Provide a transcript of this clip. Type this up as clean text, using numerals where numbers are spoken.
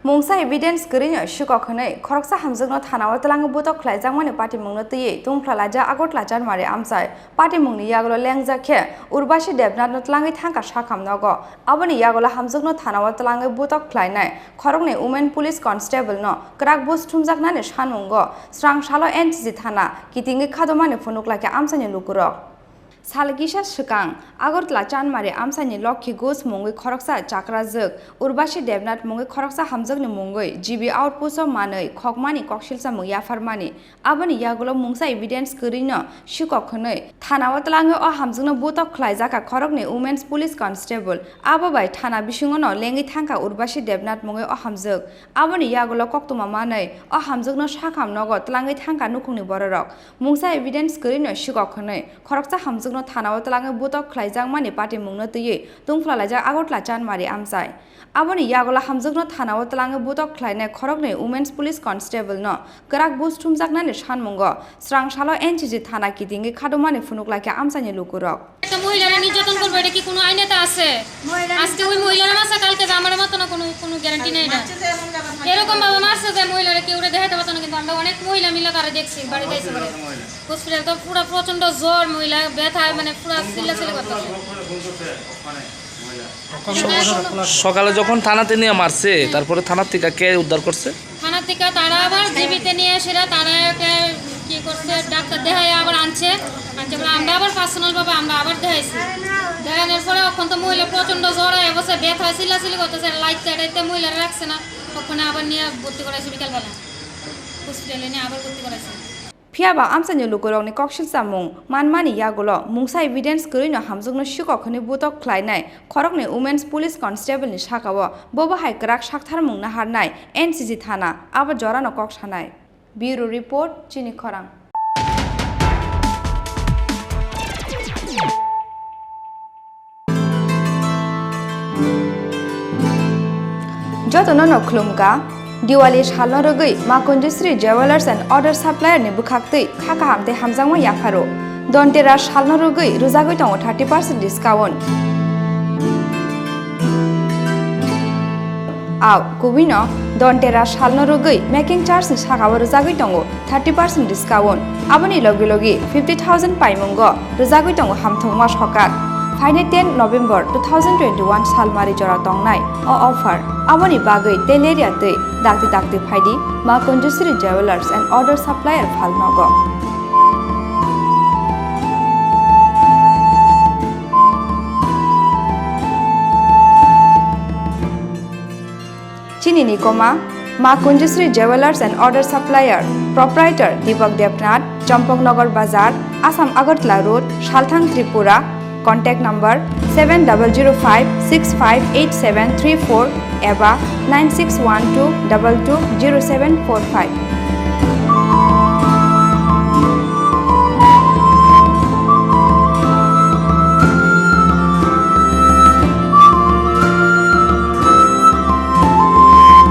Mungsa evidence Kwrwino Sikok Khoroksa Hamjwk Thanao Twlangwi Butok Khlaijakha party mungno tui Khlaijakha agot lajan mari amsai party mungni yagolo Khlaijakha urbasi debnat Twlangwi thangka sakhamnago aboni yagolo Hamjwk Thanao Twlangwi Butok Khlainai Khorokni women police constable no krak bus thumjaknani sanmungo srang salo NCC thana kitingi khadomani phunuklake amsani lukurok Salgisa Sikang, Agortla Chanmari Amsani Lokhi Goes Mungwi Khoroksa Chakrazuk, Urbasi Debnat Mungwi Khoroksa Hamjwk Mungwi, GB outpost of Manoi, Kokmani, Kokshilsa Muya Farmani, Abani Yagolo Mungsa evidence Kwrwino, Sikok Thanao Twlangwi or Hamjwk Butok Khlaijakha Khorokni women's police constable, Ababai Thana Bishingono, Lengi Thanka Urbasi Debnat Mungwi or Hamjwk, Abani Yagolo Koktuma Manoi, or Hamjwk no Shakam Nogo, Twlangwi Thanka Nukuni Borok, Mungsa evidence Kwrwino Sikok Khoroksa Hamjwk Thanao Twlangwi Butok Khlaijakha party mungno tui Khlaijakha agotla chanmari amsai aboni yagola Hamjwk Thanao Twlangwi Butok Khlainai Khorokni women's police constable no krak bus thumjaknani sanmungo srang salo NCC thana kitingi khadomani phunuklake amsani lukurok একটা মহিলারা নির্যাতন করবে এটা কি কোনো আইনেতে আছে আজকে ওই মহিলারা মাসা কালকে আমার মত না কোনো গ্যারান্টি নেই না এরকম ভাবে মারছে যে মহিলারা কেউ দেখাতে পারতো না কিন্তু আমরা অনেক মহিলা মিলে তারা দেখছি বাড়ি যাইছে পরে হসপিটাল তো পুরো প্রচন্ড জ্বর মহিলা ব্যথা মানে পুরো চিল্লাচিল্লি করতেছে সকালে যখন থানাতে নিয়ে মারছে তারপরে থানা থেকে কে উদ্ধার করছে থানা থেকে তারা আবার জীবিত নিয়ে এসেরা তারা কি করছে ডাক্তার দেখায় আবার আনছে আমরা আবার পার্সোনাল ভাবে আমরা আবার দেখাইছি দেখানোর পরে এখন তো মহিলা প্রচন্ড জ্বর হয়ে বসে ব্যথা চিল্লাচিল্লি করতেছে লাইট চাইতে মহিলারা রাখছে না ওখানে আবার নিয়ে ভর্তি করাইছে বিকালবেলা হসপিটালে নিয়ে আবার ভর্তি করাইছে Phiaba amsani lukurokni kokshilsa mung manmani yagolo Mungsa evidence Kwrwino Hamjwk Sikok Butok Khlainai Khorokni women's police constable ni sakao bobo hai krak sakthar mung na harnai NCC thana aba jorano kok sanai Bureau report Chini Khorang Jotono no khulumka Diwali Shalno Rogui, Makunjisri Jewelers and Order Supplier ni Bukhakti, Khaka Hamte Hamjangwa Yafaro. Dontera Shalno Rogui, Ruzagui Tongo 30% discount. Aw, Kwrwino, Dontera Shalno Rogui, making charge ni Shakawa Ruzagui Tongo 30% discount. Aboni Logi Logi, 50,000 Paimungo, Ruzagui Tongo Hamthong Wash Hokat. Friday 10 November 2021 Salmari Jora Tongnai or offer. Aboni Bagui, Teleria Day, Dakti Faidi, Makunjisri Jewelers and Order Supplier Falnogo. Chini Nikoma, Makunjisri Jewelers and Order Supplier, Proprietor Deepak Devnath, Champongnagar Bazar, Assam Agartala Road, Shalthang Tripura. Contact number 7005658734 eba 9612220745